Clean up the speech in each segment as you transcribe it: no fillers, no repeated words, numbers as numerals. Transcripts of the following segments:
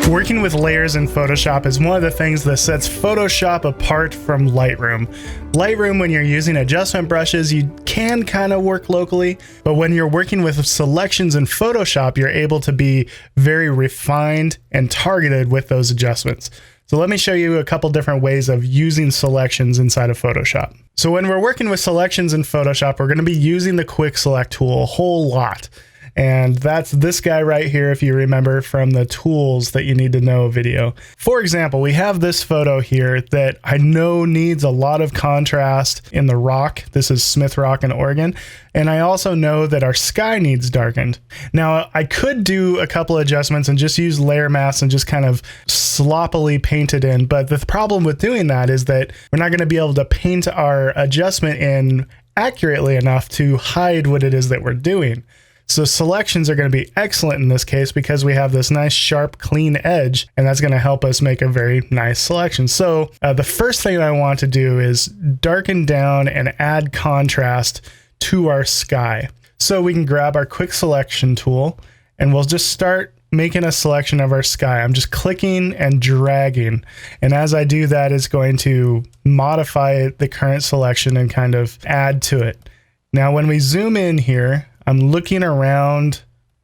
Working with layers in Photoshop is one of the things that sets Photoshop apart from Lightroom. Lightroom, when you're using adjustment brushes, you can kind of work locally, but when you're working with selections in Photoshop, you're able to be very refined and targeted with those adjustments. So let me show you a couple different ways of using selections inside of Photoshop. So when we're working with selections in Photoshop, we're going to be using the Quick Select tool a whole lot. And that's this guy right here, if you remember from the tools that you need to know video. For example, we have this photo here that I know needs a lot of contrast in the rock. This is Smith Rock in Oregon. And I also know that our sky needs darkened. Now, I could do a couple adjustments and just use layer masks and just kind of sloppily paint it in. But the problem with doing that is that we're not going to be able to paint our adjustment in accurately enough to hide what it is that we're doing. So selections are going to be excellent in this case because we have this nice sharp clean edge, and that's going to help us make a very nice selection. So the first thing I want to do is darken down and add contrast to our sky. So we can grab our quick selection tool and we'll just start making a selection of our sky. I'm just clicking and dragging, and as I do that, it's going to modify the current selection and kind of add to it. Now when we zoom in here, I'm looking around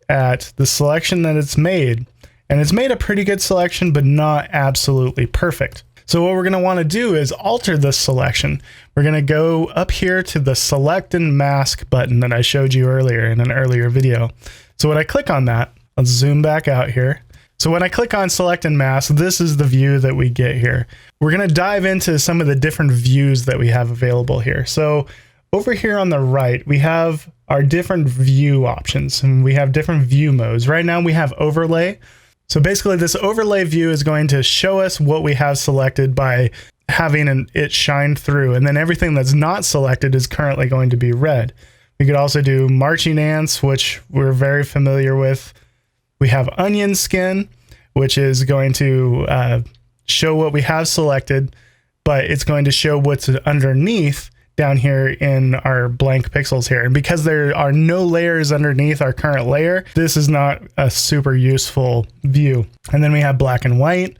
at the selection that it's made, and it's made a pretty good selection, but not absolutely perfect. So what we're going to want to do is alter this selection. We're going to go up here to the select and mask button that I showed you earlier in an earlier video. So when I click on that, let's zoom back out here. So when I click on select and mask, this is the view that we get here. We're going to dive into some of the different views that we have available here. So over here on the right, we have our different view options, and we have different view modes. Right now we have overlay. So basically this overlay view is going to show us what we have selected by having it shine through, and then everything that's not selected is currently going to be red. We could also do marching ants, which we're very familiar with. We have onion skin, which is going to show what we have selected, but it's going to show what's underneath down here in our blank pixels here. And because there are no layers underneath our current layer, this is not a super useful view. And then we have black and white.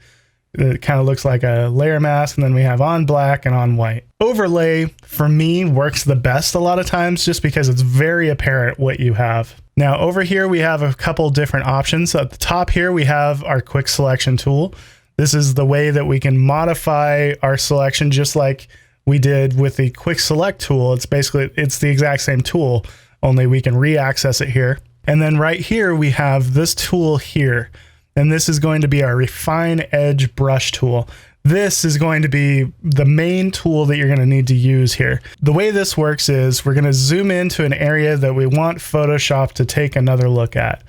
It kind of looks like a layer mask. And then we have on black and on white. Overlay, for me, works the best a lot of times just because it's very apparent what you have. Now over here, we have a couple different options. So at the top here, we have our quick selection tool. This is the way that we can modify our selection just like we did with the quick select tool. It's the exact same tool, only we can re-access it here. And then right here, we have this tool here, and this is going to be our refine edge brush tool. This is going to be the main tool that you're going to need to use here. The way this works is we're going to zoom into an area that we want Photoshop to take another look at.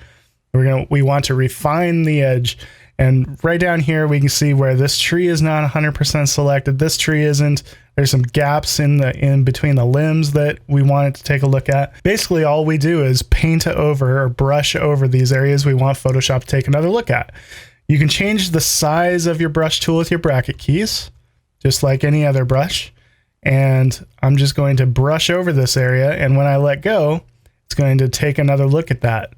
We want to refine the edge. And right down here, we can see where this tree is not 100% selected. This tree isn't. There's some gaps in between the limbs that we want it to take a look at. Basically, all we do is paint over or brush over these areas we want Photoshop to take another look at. You can change the size of your brush tool with your bracket keys, just like any other brush. And I'm just going to brush over this area. And when I let go, it's going to take another look at that.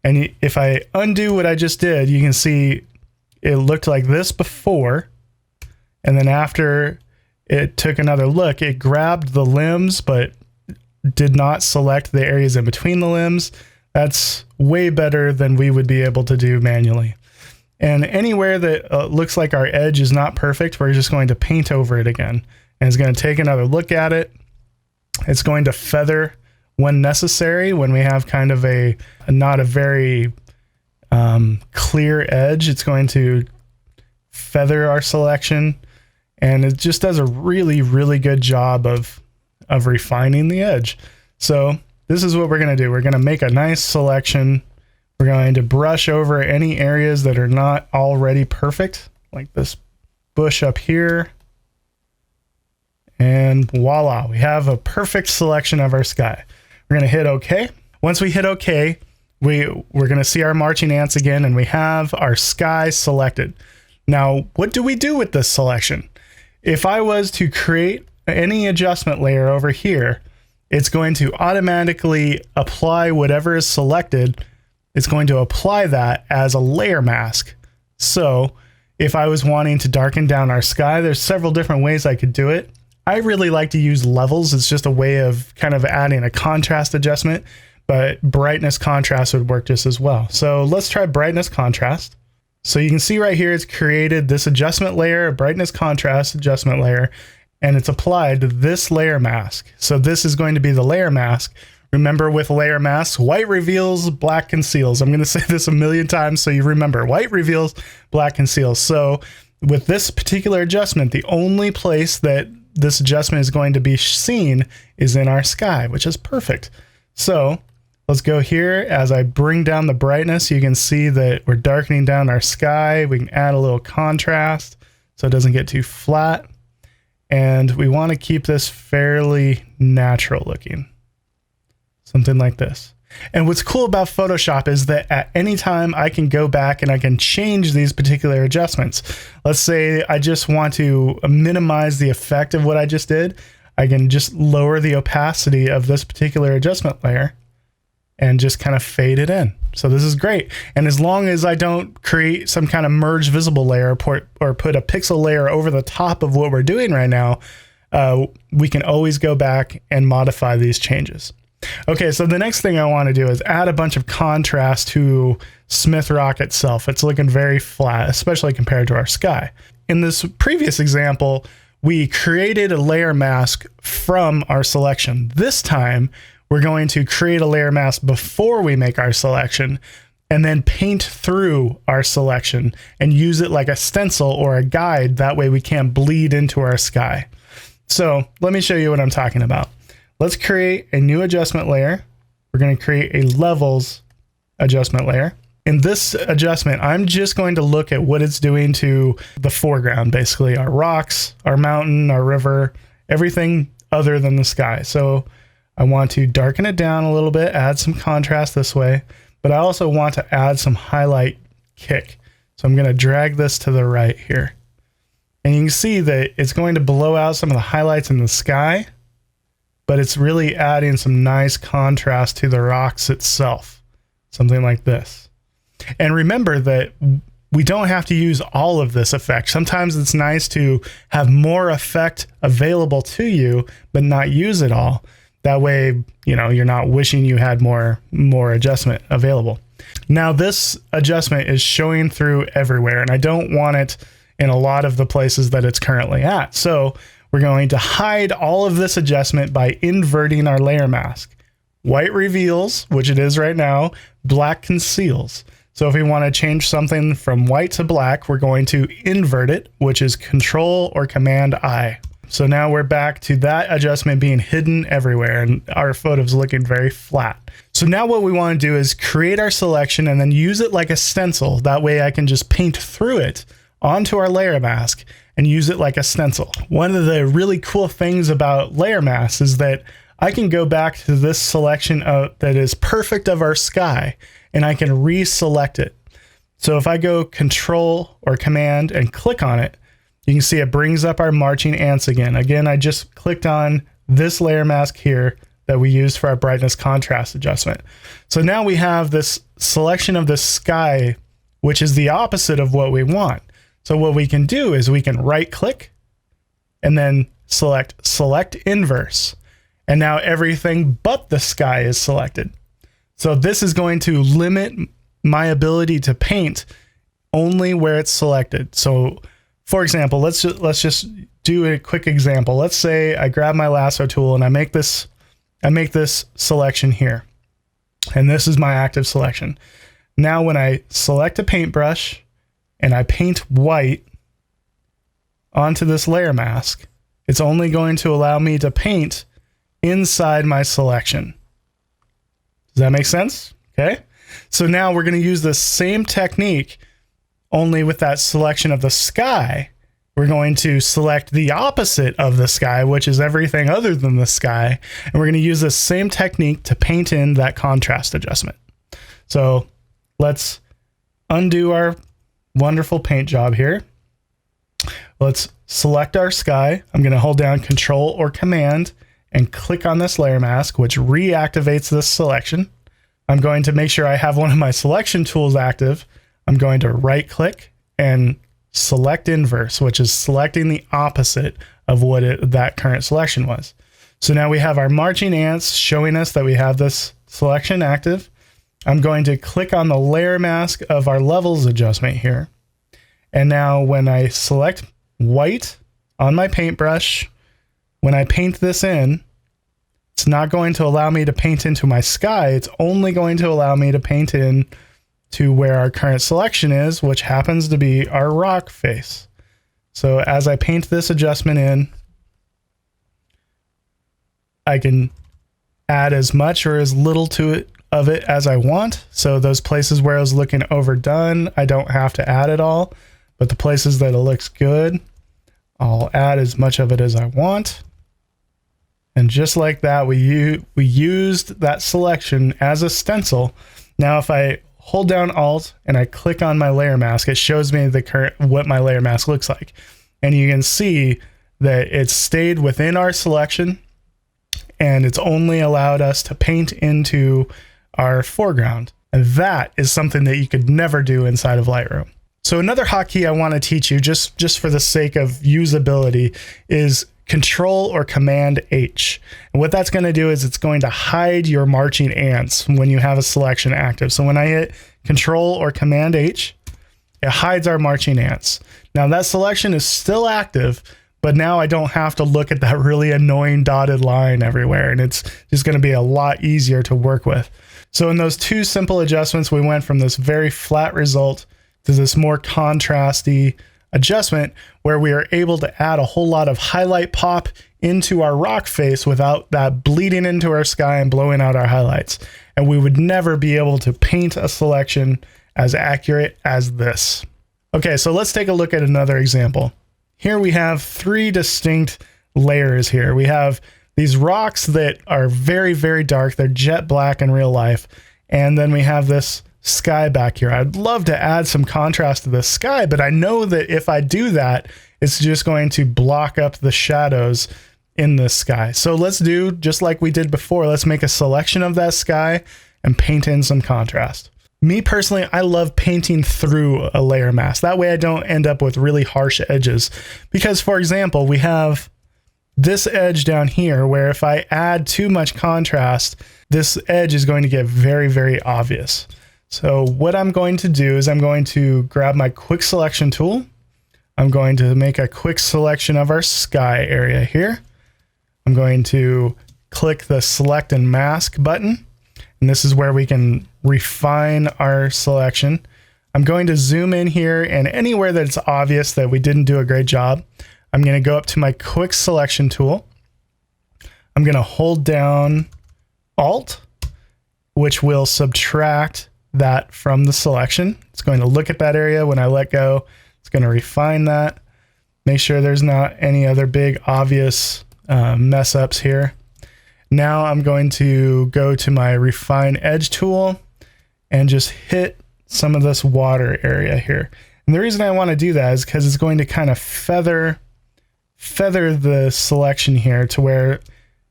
And if I undo what I just did, you can see it looked like this before, and then after it took another look, it grabbed the limbs but did not select the areas in between the limbs. That's way better than we would be able to do manually. And anywhere that looks like our edge is not perfect, we're just going to paint over it again. And it's going to take another look at it. It's going to feather when necessary, when we have kind of not a very clear edge. It's going to feather our selection, and it just does a really, really good job of refining the edge. So this is what we're going to do. We're going to make a nice selection. We're going to brush over any areas that are not already perfect, like this bush up here. And voila, we have a perfect selection of our sky. We're going to hit OK. Once we hit OK, we're going to see our marching ants again, and we have our sky selected. Now, what do we do with this selection? If I was to create any adjustment layer over here, it's going to automatically apply whatever is selected. It's going to apply that as a layer mask. So if I was wanting to darken down our sky, there's several different ways I could do it. I really like to use levels. It's just a way of kind of adding a contrast adjustment, but brightness contrast would work just as well. So let's try brightness contrast. So you can see right here, it's created this adjustment layer, a brightness contrast adjustment layer, and it's applied to this layer mask. So this is going to be the layer mask. Remember, with layer masks, white reveals, black conceals. I'm going to say this a million times so you remember. White reveals, black conceals. So with this particular adjustment, the only place that this adjustment is going to be seen is in our sky, which is perfect. So let's go here. As I bring down the brightness, you can see that we're darkening down our sky. We can add a little contrast so it doesn't get too flat. And we want to keep this fairly natural looking. Something like this. And what's cool about Photoshop is that at any time I can go back and I can change these particular adjustments. Let's say I just want to minimize the effect of what I just did. I can just lower the opacity of this particular adjustment layer and just kind of fade it in. So this is great. And as long as I don't create some kind of merge visible layer or put a pixel layer over the top of what we're doing right now, we can always go back and modify these changes. Okay, so the next thing I want to do is add a bunch of contrast to Smith Rock itself. It's looking very flat, especially compared to our sky. In this previous example, we created a layer mask from our selection. This time, we're going to create a layer mask before we make our selection and then paint through our selection and use it like a stencil or a guide. That way we can't bleed into our sky. So let me show you what I'm talking about. Let's create a new adjustment layer. We're going to create a levels adjustment layer. In this adjustment, I'm just going to look at what it's doing to the foreground, basically our rocks, our mountain, our river, everything other than the sky. So I want to darken it down a little bit, add some contrast this way, but I also want to add some highlight kick. So I'm going to drag this to the right here. And you can see that it's going to blow out some of the highlights in the sky, but it's really adding some nice contrast to the rocks itself. Something like this. And remember that we don't have to use all of this effect. Sometimes it's nice to have more effect available to you, but not use it all. That way, you know, you're not wishing you had more adjustment available. Now this adjustment is showing through everywhere, and I don't want it in a lot of the places that it's currently at. So we're going to hide all of this adjustment by inverting our layer mask. White reveals, which it is right now, black conceals. So if we want to change something from white to black, we're going to invert it, which is Control or Command I. So now we're back to that adjustment being hidden everywhere, and our photo's looking very flat. So now what we want to do is create our selection and then use it like a stencil. That way I can just paint through it onto our layer mask and use it like a stencil. One of the really cool things about layer masks is that I can go back to this selection that is perfect of our sky, and I can reselect it. So if I go Control or Command and click on it, you can see it brings up our marching ants again. Again, I just clicked on this layer mask here that we used for our brightness contrast adjustment. So now we have this selection of the sky, which is the opposite of what we want. So what we can do is we can right click and then select inverse. And now everything but the sky is selected. So this is going to limit my ability to paint only where it's selected. So for example, let's just do a quick example. Let's say I grab my lasso tool and I make this selection here. And this is my active selection. Now when I select a paintbrush and I paint white onto this layer mask, it's only going to allow me to paint inside my selection. Does that make sense? Okay. So now we're going to use the same technique, only with that selection of the sky. We're going to select the opposite of the sky, which is everything other than the sky. And we're going to use the same technique to paint in that contrast adjustment. So let's undo our wonderful paint job here. Let's select our sky. I'm going to hold down Control or Command and click on this layer mask, which reactivates this selection. I'm going to make sure I have one of my selection tools active. I'm going to right click and select inverse, which is selecting the opposite of what that current selection was. So now we have our marching ants showing us that we have this selection active. I'm going to click on the layer mask of our levels adjustment here. And now when I select white on my paintbrush, when I paint this in, it's not going to allow me to paint into my sky. It's only going to allow me to paint in to where our current selection is, which happens to be our rock face. So as I paint this adjustment in, I can add as much or as little to it of it as I want. So those places where I was looking overdone, I don't have to add it all, but the places that it looks good, I'll add as much of it as I want. And just like that, we used that selection as a stencil. Now, if I hold down Alt and I click on my layer mask, it shows me what my layer mask looks like. And you can see that it's stayed within our selection, and it's only allowed us to paint into our foreground. And that is something that you could never do inside of Lightroom. So another hotkey I want to teach you, just for the sake of usability, is Control or Command H. And what that's going to do is it's going to hide your marching ants when you have a selection active. So when I hit Control or Command H, it hides our marching ants. Now that selection is still active, but now I don't have to look at that really annoying dotted line everywhere, and it's just going to be a lot easier to work with. So in those two simple adjustments, we went from this very flat result to this more contrasty adjustment where we are able to add a whole lot of highlight pop into our rock face without that bleeding into our sky and blowing out our highlights. And we would never be able to paint a selection as accurate as this. Okay, so let's take a look at another example. Here we have three distinct layers here. We have these rocks that are very, very dark. They're jet black in real life. And then we have this sky back here. I'd love to add some contrast to the sky, but I know that if I do that, it's just going to block up the shadows in the sky. So let's do just like we did before. Let's make a selection of that sky and paint in some contrast. Me personally, I love painting through a layer mask. That way I don't end up with really harsh edges. Because for example, we have this edge down here where if I add too much contrast, this edge is going to get very, very obvious. So what I'm going to do is I'm going to grab my quick selection tool. I'm going to make a quick selection of our sky area here. I'm going to click the select and mask button. And this is where we can refine our selection. I'm going to zoom in here, and anywhere that it's obvious that we didn't do a great job, I'm going to go up to my quick selection tool. I'm going to hold down Alt, which will subtract that from the selection. It's going to look at that area. When I let go, it's going to refine that. Make sure there's not any other big obvious mess ups here. Now I'm going to go to my refine edge tool and just hit some of this water area here. And the reason I want to do that is because it's going to kind of feather the selection here to where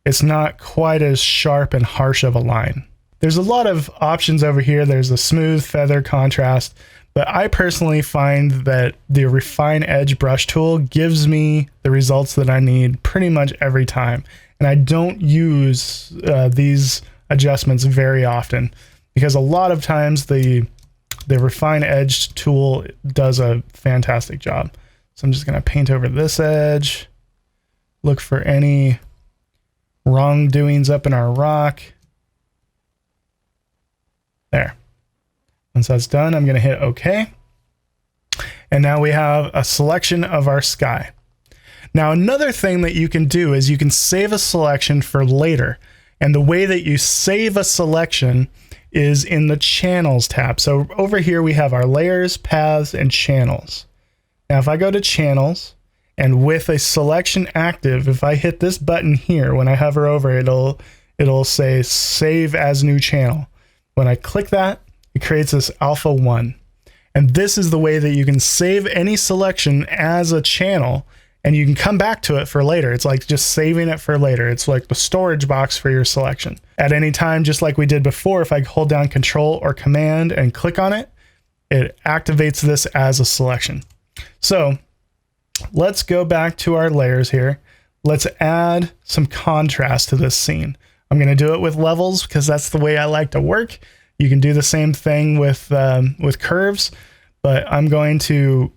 it's not quite as sharp and harsh of a line. There's a lot of options over here. There's a smooth, feather, contrast, but I personally find that the refine edge brush tool gives me the results that I need pretty much every time. And I don't use these adjustments very often because a lot of times the refine edge tool does a fantastic job. So I'm just going to paint over this edge, look for any wrongdoings up in our rock. There. Once that's done, I'm going to hit OK. And now we have a selection of our sky. Now, another thing that you can do is you can save a selection for later. And the way that you save a selection is in the Channels tab. So over here, we have our layers, paths, and channels. Now, if I go to Channels, and with a selection active, if I hit this button here, when I hover over it, it'll say Save as New Channel. When I click that, it creates this Alpha 1. And this is the way that you can save any selection as a channel, and you can come back to it for later. It's like just saving it for later. It's like the storage box for your selection. At any time, just like we did before, if I hold down Control or Command and click on it, it activates this as a selection. So let's go back to our layers here. Let's add some contrast to this scene. I'm going to do it with levels because that's the way I like to work. You can do the same thing with curves, but I'm going to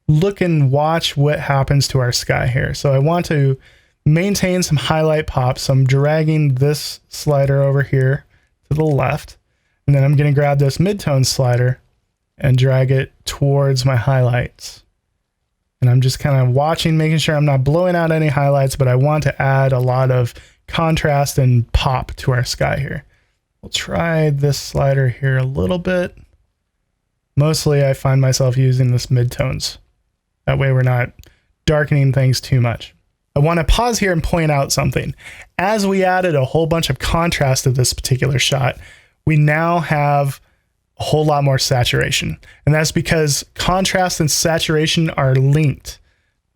look and watch what happens to our sky here. So I want to maintain some highlight pop. So I'm dragging this slider over here to the left, and then I'm going to grab this midtone slider and drag it towards my highlights. And I'm just kind of watching, making sure I'm not blowing out any highlights, but I want to add a lot of contrast and pop to our sky here. We'll try this slider here a little bit. Mostly I find myself using this midtones. That way we're not darkening things too much. I want to pause here and point out something. As we added a whole bunch of contrast to this particular shot, we now have a whole lot more saturation. And that's because contrast and saturation are linked.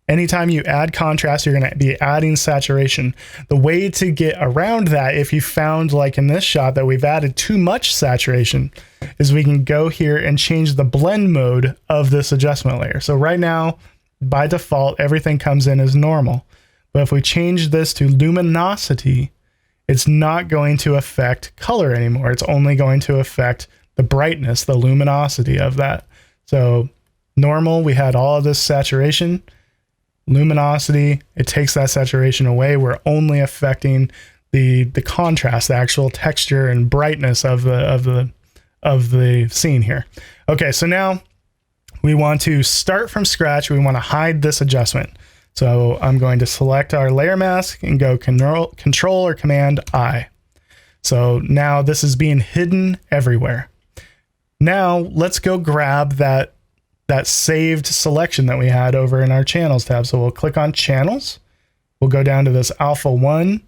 Anytime you add contrast, you're going to be adding saturation. The way to get around that, if you found, like in this shot, that we've added too much saturation, is we can go here and change the blend mode of this adjustment layer. So right now, by default, everything comes in as normal. But if we change this to luminosity, it's not going to affect color anymore. It's only going to affect the brightness, the luminosity of that. So normal, we had all of this saturation. Luminosity, it takes that saturation away. We're only affecting the contrast, the actual texture and brightness of the scene here. Okay, so now we want to start from scratch. We want to hide this adjustment. So I'm going to select our layer mask and go Control or Command I. So now this is being hidden everywhere. Now let's go grab that saved selection that we had over in our channels tab. So we'll click on channels. We'll go down to this alpha 1.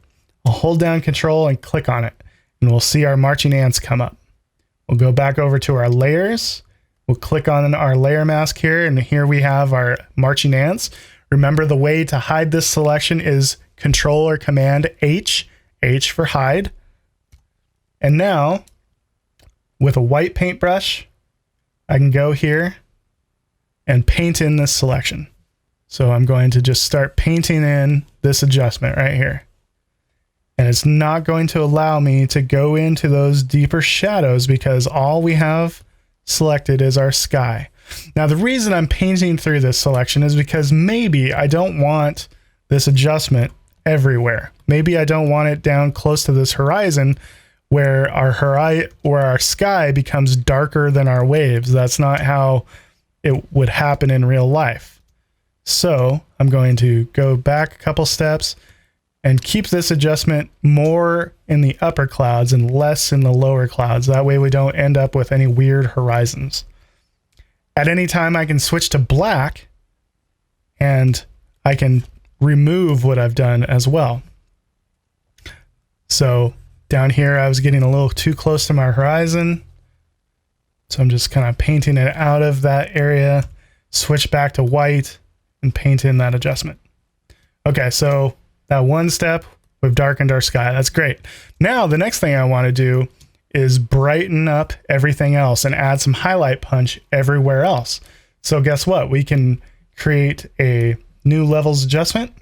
I'll hold down Control and click on it, and we'll see our marching ants come up. We'll go back over to our layers. We'll click on our layer mask here, and here we have our marching ants. Remember, the way to hide this selection is Control or Command H, H for hide. And now with a white paintbrush, I can go here and paint in this selection. So I'm going to just start painting in this adjustment right here. And it's not going to allow me to go into those deeper shadows because all we have selected is our sky. Now, the reason I'm painting through this selection is because maybe I don't want this adjustment everywhere. Maybe I don't want it down close to this horizon where our sky becomes darker than our waves. That's not how it would happen in real life. So I'm going to go back a couple steps and keep this adjustment more in the upper clouds and less in the lower clouds. That way we don't end up with any weird horizons. At any time I can switch to black and I can remove what I've done as well. So down here I was getting a little too close to my horizon. So I'm just kind of painting it out of that area, switch back to white and paint in that adjustment. Okay, so that one step, we've darkened our sky. That's great. Now the next thing I want to do is brighten up everything else and add some highlight punch everywhere else. So guess what? We can create a new levels adjustment.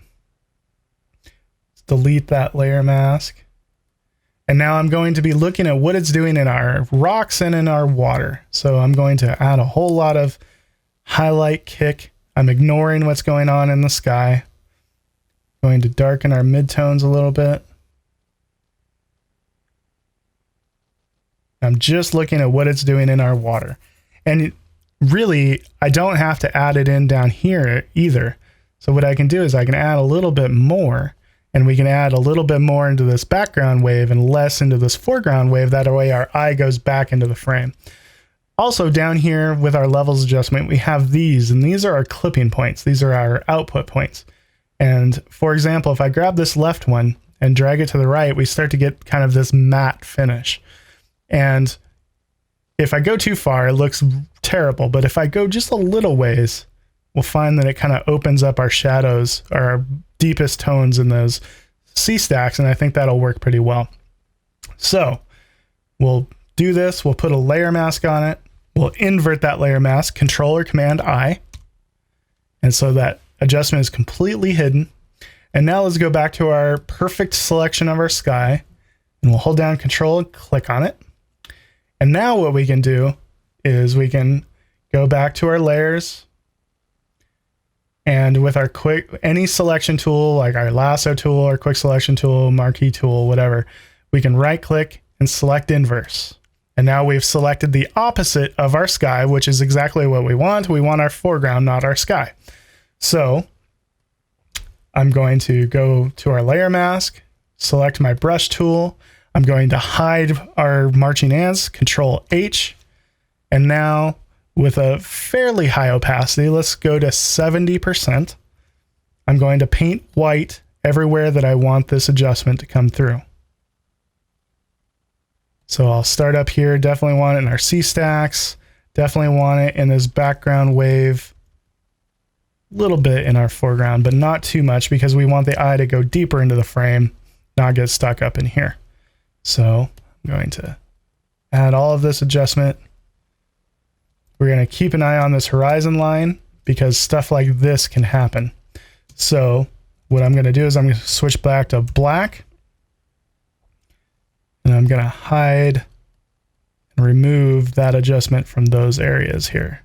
Delete that layer mask. And now I'm going to be looking at what it's doing in our rocks and in our water. So I'm going to add a whole lot of highlight kick. I'm ignoring what's going on in the sky. Going to darken our midtones a little bit. I'm just looking at what it's doing in our water. And really, I don't have to add it in down here either. So what I can do is I can add a little bit more, and we can add a little bit more into this background wave and less into this foreground wave. That way our eye goes back into the frame. Also down here with our levels adjustment, we have these, and these are our clipping points. These are our output points. And for example, if I grab this left one and drag it to the right, we start to get kind of this matte finish. And if I go too far, it looks terrible. But if I go just a little ways, we'll find that it kind of opens up our shadows, our deepest tones in those C stacks. And I think that'll work pretty well. So we'll do this. We'll put a layer mask on it. we'll invert that layer mask, Control or Command I. And so that adjustment is completely hidden. And now let's go back to our perfect selection of our sky, and we'll hold down Control and click on it. And now what we can do is we can go back to our layers, and with our any selection tool, like our lasso tool or quick selection tool, marquee tool, whatever, we can right click and select inverse. And now we've selected the opposite of our sky, which is exactly what we want. We want our foreground, not our sky. So I'm going to go to our layer mask, select my brush tool. I'm going to hide our marching ants, Control H. And now with a fairly high opacity, let's go to 70%. I'm going to paint white everywhere that I want this adjustment to come through. So I'll start up here, definitely want it in our C stacks, definitely want it in this background wave, a little bit in our foreground, but not too much because we want the eye to go deeper into the frame, not get stuck up in here. So I'm going to add all of this adjustment. We're going to keep an eye on this horizon line because stuff like this can happen. So what I'm going to do is I'm going to switch back to black. And I'm going to hide and remove that adjustment from those areas here.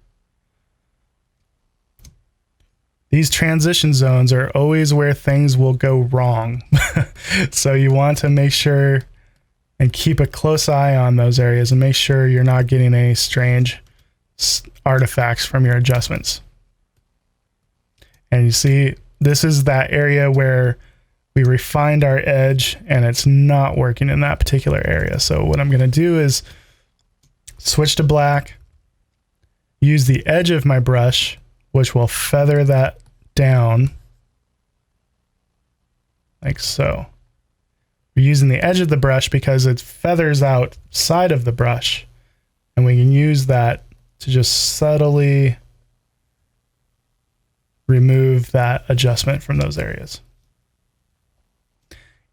These transition zones are always where things will go wrong. So you want to make sure and keep a close eye on those areas and make sure you're not getting any strange artifacts from your adjustments. And you see, this is that area where we refined our edge and it's not working in that particular area. So what I'm going to do is switch to black, use the edge of my brush, which will feather that down like so. We're using the edge of the brush because it feathers outside of the brush, and we can use that to just subtly remove that adjustment from those areas.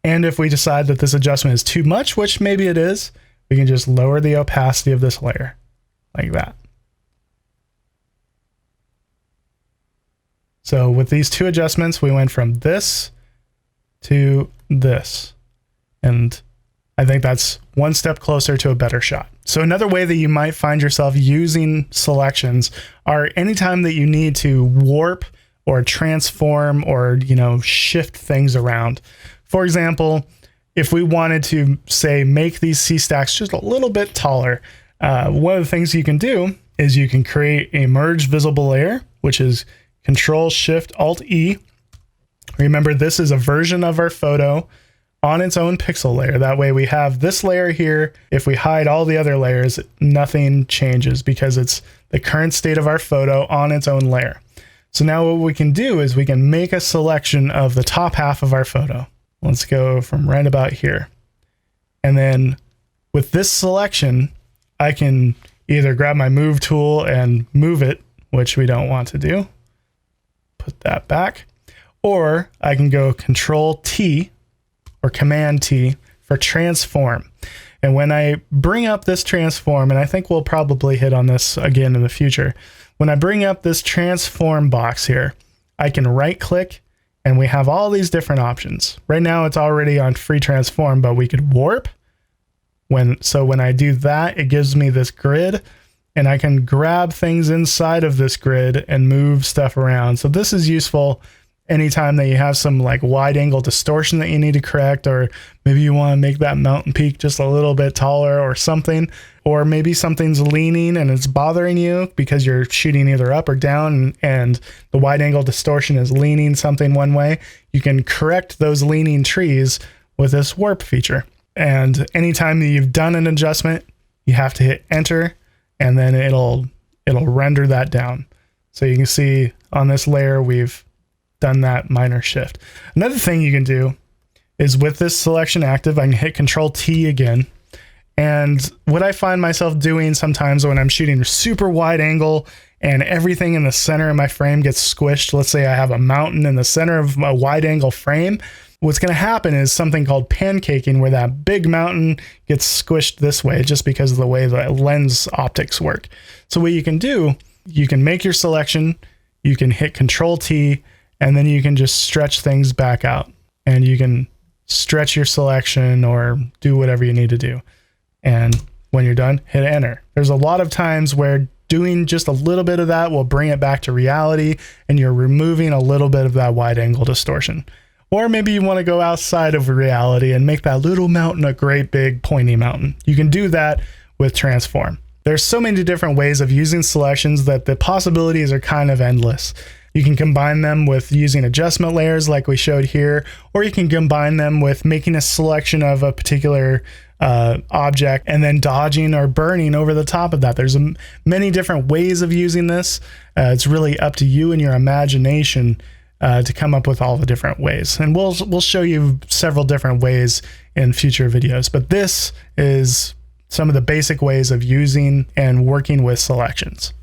And if we decide that this adjustment is too much, which maybe it is, we can just lower the opacity of this layer like that. So with these two adjustments, we went from this to this. And I think that's one step closer to a better shot. So another way that you might find yourself using selections are anytime that you need to warp or transform or, shift things around. For example, if we wanted to, say, make these C stacks just a little bit taller, one of the things you can do is you can create a merge visible layer, which is Control-Shift-Alt-E. Remember, this is a version of our photo on its own pixel layer. That way we have this layer here. If we hide all the other layers, nothing changes because it's the current state of our photo on its own layer. So now what we can do is we can make a selection of the top half of our photo. Let's go from right about here. And then with this selection, I can either grab my move tool and move it, which we don't want to do. Put that back. Or I can go Control T or Command T for transform. And when I bring up this transform, and I think we'll probably hit on this again in the future, when I bring up this transform box here, I can right click and we have all these different options. Right now it's already on free transform, but we could warp. So when I do that, it gives me this grid and I can grab things inside of this grid and move stuff around. So this is useful anytime that you have some like wide angle distortion that you need to correct, or maybe you want to make that mountain peak just a little bit taller or something, or maybe something's leaning and it's bothering you because you're shooting either up or down and the wide angle distortion is leaning something one way. You can correct those leaning trees with this warp feature. And anytime that you've done an adjustment, you have to hit enter and then it'll render that down. So you can see on this layer, we've done that minor shift. Another thing you can do is with this selection active, I can hit Control T again. And what I find myself doing sometimes when I'm shooting super wide angle and everything in the center of my frame gets squished, let's say I have a mountain in the center of my wide angle frame, what's going to happen is something called pancaking, where that big mountain gets squished this way just because of the way the lens optics work. So what you can do, you can make your selection, you can hit Control T, and then you can just stretch things back out, and you can stretch your selection or do whatever you need to do. And when you're done, hit enter. There's a lot of times where doing just a little bit of that will bring it back to reality, and you're removing a little bit of that wide angle distortion. Or maybe you want to go outside of reality and make that little mountain a great big pointy mountain. You can do that with transform. There's so many different ways of using selections that the possibilities are kind of endless. You can combine them with using adjustment layers like we showed here, or you can combine them with making a selection of a particular object and then dodging or burning over the top of that. There's many different ways of using this. It's really up to you and your imagination to come up with all the different ways. And we'll show you several different ways in future videos, but this is some of the basic ways of using and working with selections.